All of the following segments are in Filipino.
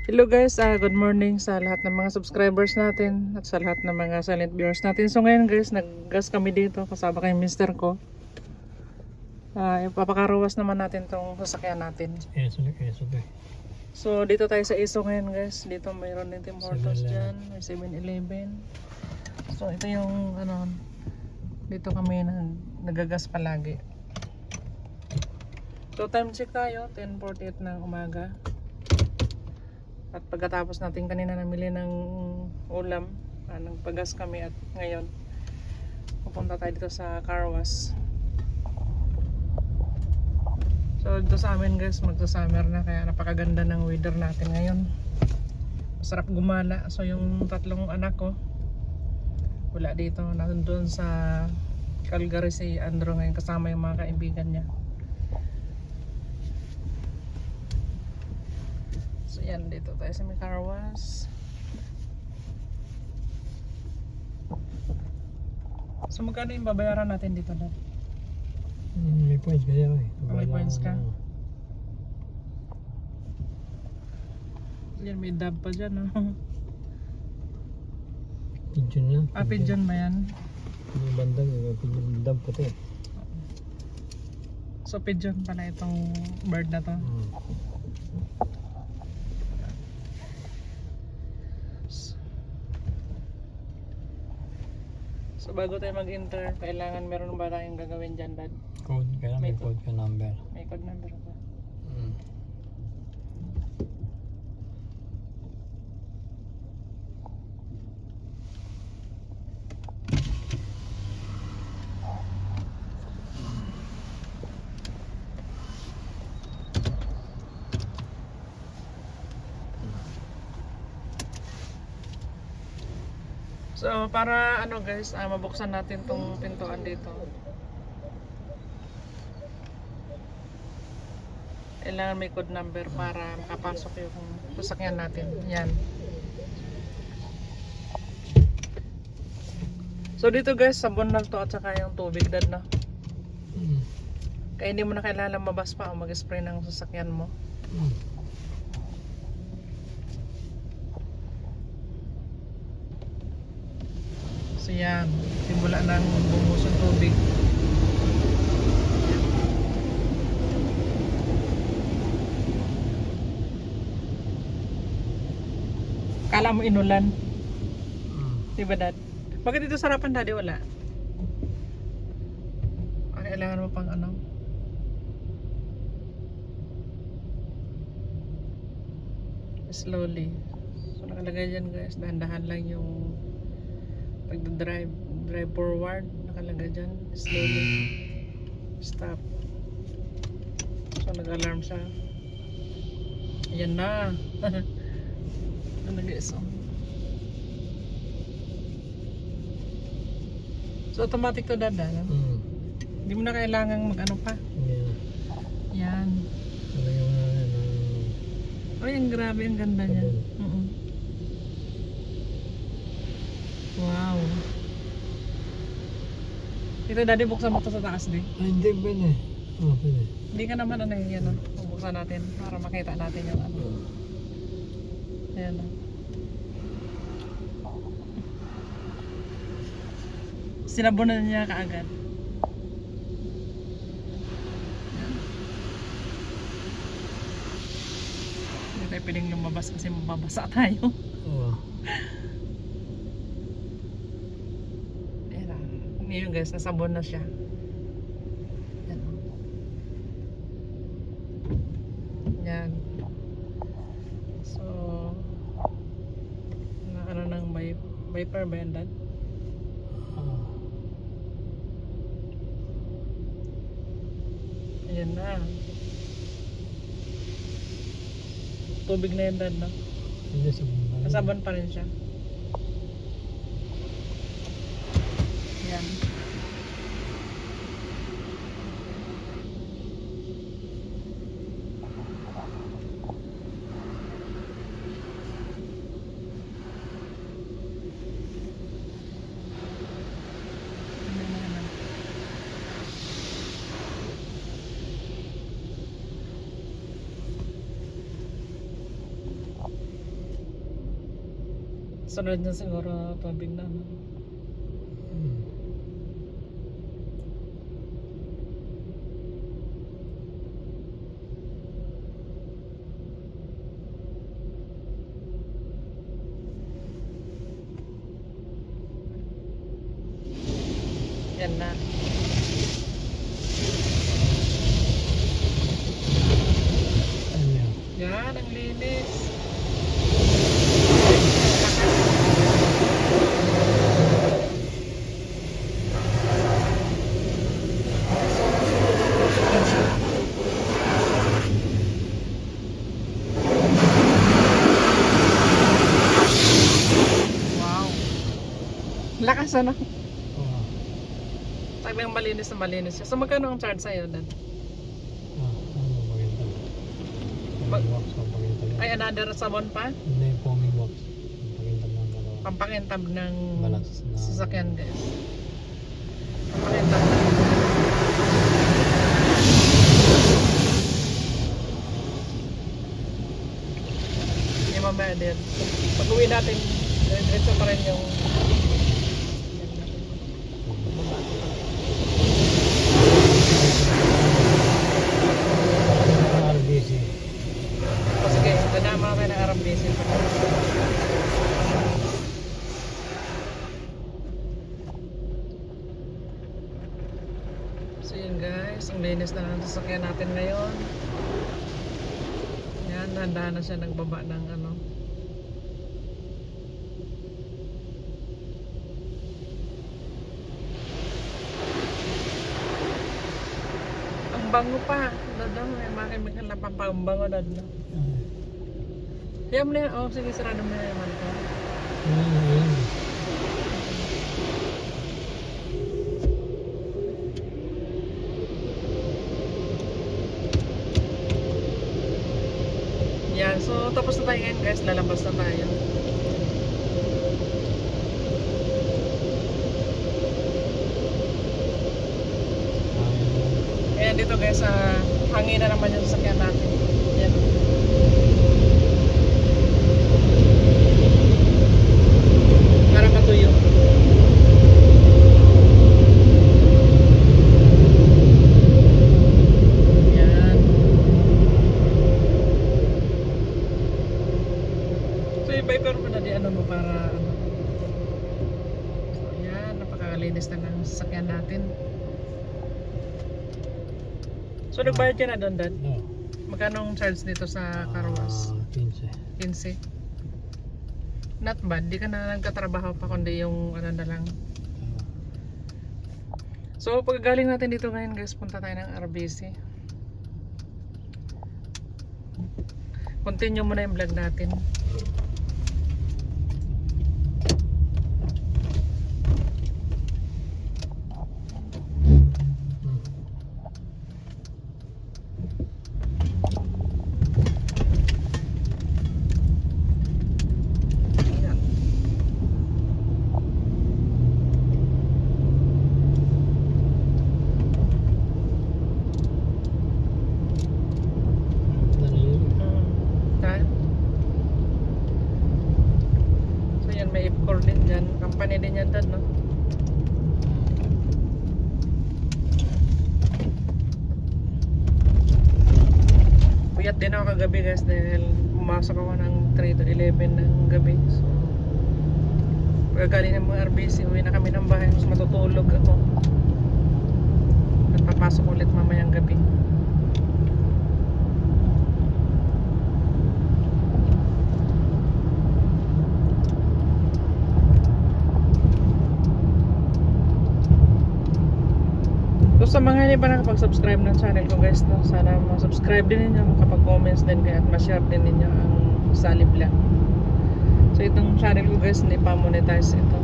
Hello guys, good morning sa lahat ng mga subscribers natin at sa lahat ng mga silent viewers natin. So ngayon guys, naggas kami dito kasama kay mister ko. Ipapakaruwas naman natin tong sasakyan natin. So dito tayo sa ISO ngayon guys. Dito mayroon din Tim Hortons dyan, may 7-Eleven. So ito yung ano, dito kami nagagas palagi. So time check tayo, 10:48 ng umaga. At pagkatapos natin kanina namili ng ulam, nagpagas kami at ngayon pupunta tayo dito sa car wash. So dito sa amin guys, magsa-summer na kaya napakaganda ng weather natin ngayon. Masarap gumala. So yung tatlong anak ko wala dito, nandun sa Calgary si Andrew ngayon kasama yung mga kaibigan niya. So yan, dito tayo sa may car wash. So magkano yung babayaran natin dito na? May points kaya eh. May points ka? Yan, may dab pa dyan. Pigeon lang. Pigeon ba yan? Yung bandang yung pigeon dab ko to. So pigeon pala itong bird na to. So bago tayo mag-enter, kailangan meron ba tayong gagawin dyan, Dad? Code, kaya may code ka number. May code number ba? So para ano guys, mabuksan natin tong pintuan dito. Kailangan may code number para makapasok yung sasakyan natin. Yan. So dito guys, sabon lang to at saka yung tubig, Dad, no? Kaya hindi mo na kailangan mabas pa o mag-spray ng sasakyan mo. So yan, simula ng bumusong tubig. Kala mo inulan. Diba, Dad? Bakit dito sarapan, Daddy? Wala. Kailangan mo pang ano? Slowly. So nakalagay dyan guys, dahan-dahan lang yung pagdadrive, drive forward, nakalagay dyan, slowly, stop. So nag-alarm siya. Ayan na. Ano guys, so automatic to, Dad, no? Hindi mo na kailangan mag-ano pa. Yan. Oh, yung grabe, ang ganda niya. Wow. Ito, Daddy, buksan mo ito sa taas, di? Hindi, pwede. Pwede. Hindi ka naman ano yan, buksan natin para makita natin yung ano. Ayan, sinabunan niya kaagad. Hindi tayo pwedeng lumabas kasi mababasa tayo. Ngayon guys, nasabon na siya. Yan. Yan. So, ano ng Viper ba yan, Dad? Ayan na. Tubig na yan, Dad, no? Nasabon pa rin siya. Yan. Sunod na siguro tubig na. No? Hmm. Yan na. Ano yan? Yan, ang linis. Wow. Lakas ano? Oo. Talagang malinis na malinis siya. So magkano ang charge sa'yo, Dad? Ano maganda? Foaming wax ang pakintab yan. Ay, another sabon pa? Hindi, foaming wax. Ang pakintab ng dalawa. Pampakintab ng Balat na- sasakyan, guys. Pampakintab ng... Yung mamaya din. Pag uwi natin, diretso pa rin yung... RBC. O sige, dadama kami ng RMBC pa. So yun guys, ang linis na ng sasakyan natin ngayon. Yan, handa na siya nagbaba ng ano. Ang bango pa. Dadang, may mga chemical na pampambango dadang. Kaya mo na yan. Oh, sige, sarado mo na naman ito. Ayan. Yan, so tapos na tayo ngayon guys. Lalabas na tayo. Ayan dito guys, hangin na naman yung sasakyan natin. Yan. Para matuyo. Yan. So yung Viper mo na di ano mo para ano. So yan, napakalinis na ng sasakyan natin. So nagbayad ka na doon, Dad? No. Magkano ang charge dito sa car wash? 15. 15. Not bad, di ka na nagtatrabaho pa kundi yung ano na lang. So pag galing natin dito ngayon guys, punta tayo ng RBC. Continue muna yung vlog natin. Ayan. Ha? So yan, may Ipcor din dyan. Company din yan, Dad, no? Puyat din ako kagabi guys dahil pumasok ako ng 3 to 11 ng gabi. So pagkagaling ng mga RBC, uwi na kami ng bahay. Tapos matutulog ako. At papasok ulit mamayang gabi. So sa mga hindi pa nakapag-subscribe ng channel ko guys, no, sana ma-subscribe din ninyo, makapag-comments din kayo at ma-share din ninyo ang Sally Vlog. So itong channel ko guys, hindi pa monetize ito.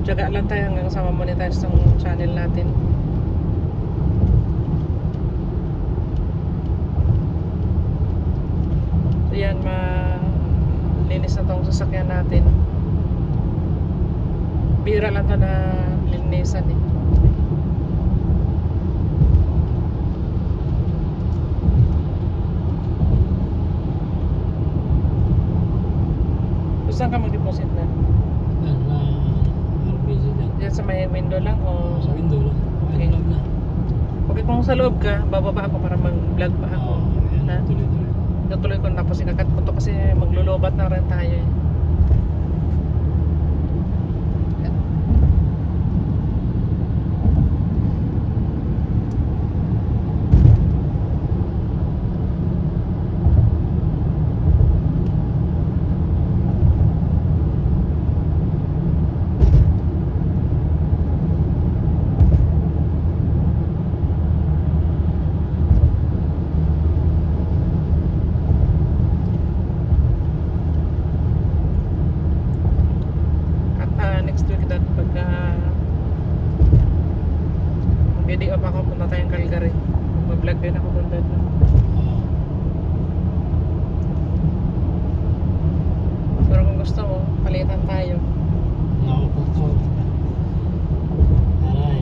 So tiyaga lang tayo hanggang sa ma-monetize ng channel natin. So yan, malinis na tong sasakyan natin. Bira lang to na linisan eh. Saan ka mag-deposit na? Yan na RBC din. Diyan sa may window lang o Sa window lang. Okay. Ay, loob na. Okay, kung sa loob ka, bababa ako para mag-vlog pa ako. Yan, Ha? tuloy-tuloy. Tutuloy ko tapos ikakat ko to kasi maglulubat na rin tayo eh. At next week dad pagka mag-day off ako, punta tayong Calgary. Mag-vlog din ako doon dad. Oo. Pero kung gusto mo, palitan tayo. Nakupok ko. Aray.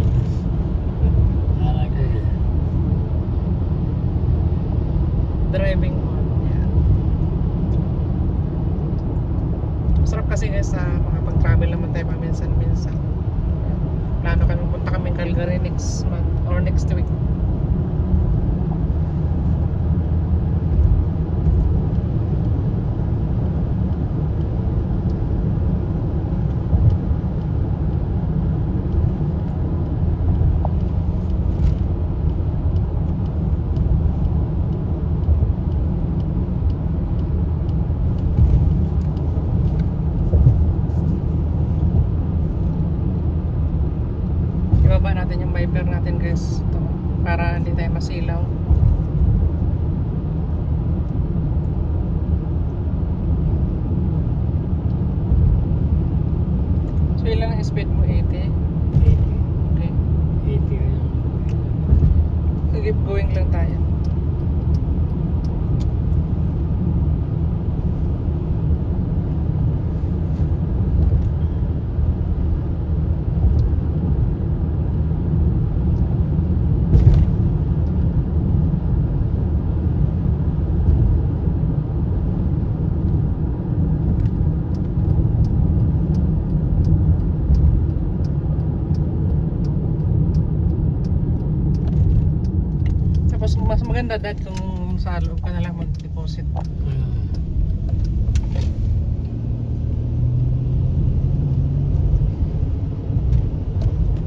Aray ko rin. Driving on. Yeah. Masarap kasi guys sa makapag-travel naman tayo paminsan-minsan. Plano kami, punta kami Calgary next month or next week. Ibaba natin yung wiper natin guys. Ito, para hindi tayo masilaw. So ilan ang speed mo? 80? 80. Okay. 80 yan. Keep going lang tayo. Tapos mas maganda dad kung sa loob ka na lang mag-deposit.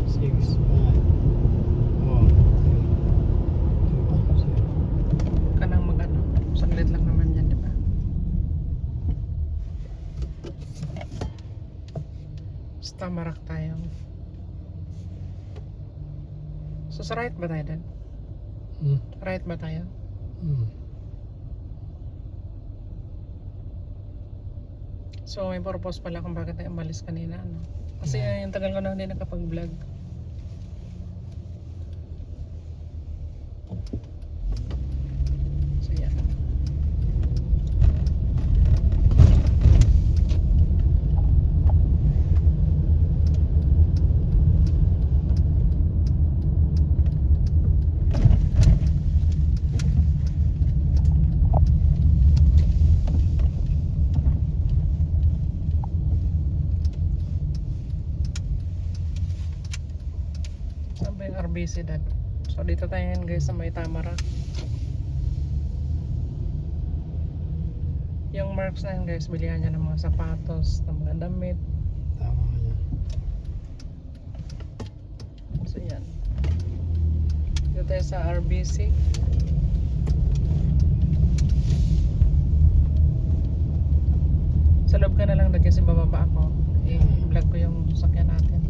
Six, five, four, three, two, one, zero. Ka nang mag-ano. Saglit lang naman yan, di ba? Basta marak tayo. So sa right ba tayo dad? Right ba tayo? So may purpose pala kung bakit tayo umalis kanina, ano? Kasi yung tagal ko na hindi nakapag-vlog. So yan. Saan ba yung RBC dad? So dito tayo ngayon guys sa may Tamara. Yung marks na yun guys, bilihan niya ng mga sapatos, ng mga damit. Tama ka yan. So yan. Dito tayo sa RBC. Sa loob ka na lang kasi bababa ako. I-vlog ko yung sasakyan natin.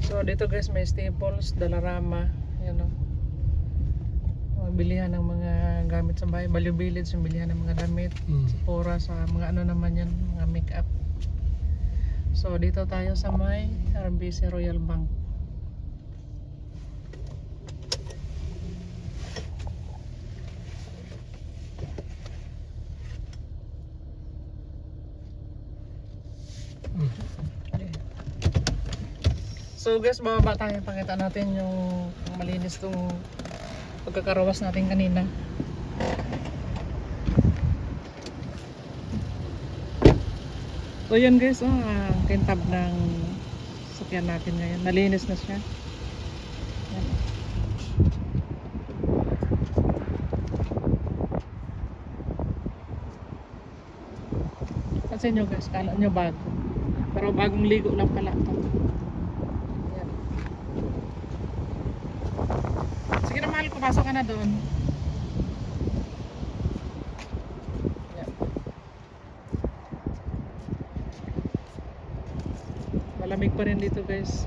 So dito guys may Staples, Dollarama, yun o. Bilihan ng mga gamit sa bahay, Value Village, yung bilihan ng mga damit, Sephora, sa mga ano naman yan, mga make-up. So dito tayo sa may RBC Royal Bank. Okay. So guys, bababa tayo, pakita natin yung malinis tong pagkakarawas natin kanina. So yun guys, ang kintab ng sakyan natin ngayon. Nalinis na siya. Yan. Kasi nyo guys, kala nyo bago. Pero bagong ligo lang pala ito. Yan. Sige na mahal ko, pasok ka na doon. Yan. Malamig pa rin dito guys.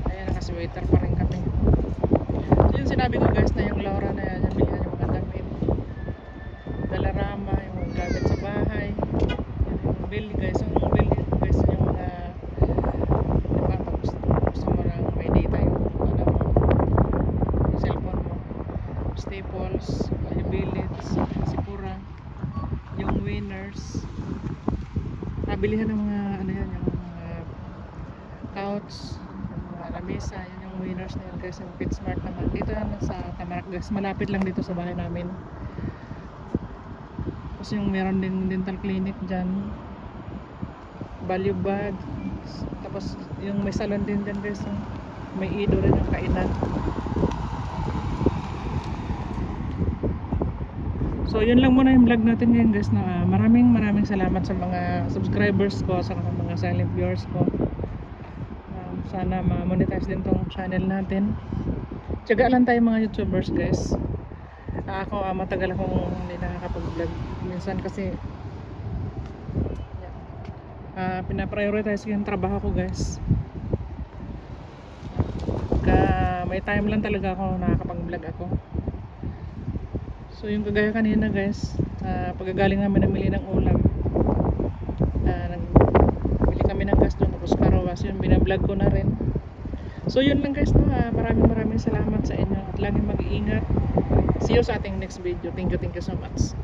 Ayan, naka-sweater pa rin kami. So, yung sinabi ko guys na yung Laura na yan, yung bilihan yung mga damit. Dalarama, yung mga gamit sa bahay. Yan, yung bill guys, yung bill guys, yung mga diba, pag gusto mo lang may data yung ano mo, yung cellphone mo, Staples, yung billets, Sipura, yung Winners. Nabilihan ng mga ano yan, yung mga couch, yung mga lamesa, yun yung Winners na yun guys, yung PetSmart naman. Dito naman sa Tamarack guys, malapit lang dito sa bahay namin. Tapos yung meron din dental clinic dyan, value bag, tapos yung may salon din dyan guys, yung may ido rin ang kainan. So yun lang muna yung vlog natin ngayon guys, na maraming salamat sa mga subscribers ko, sa mga silent viewers ko. Sana ma-monetize din tong channel natin. Tiyaga lang tayo mga YouTubers guys. Ako matagal akong hindi nakakapag-vlog minsan kasi pinaprioritize ko yung trabaho ko guys. May time lang talaga ako nakakapag-vlog ako. So yung kagaya kanina guys, pagkagaling namin namili ng ulam, nagbili kami ng gas doon, tapos karawas yun, binablog ko na rin. So yun lang guys, maraming salamat sa inyo at laging mag-iingat. See you sa ating next video. Thank you so much.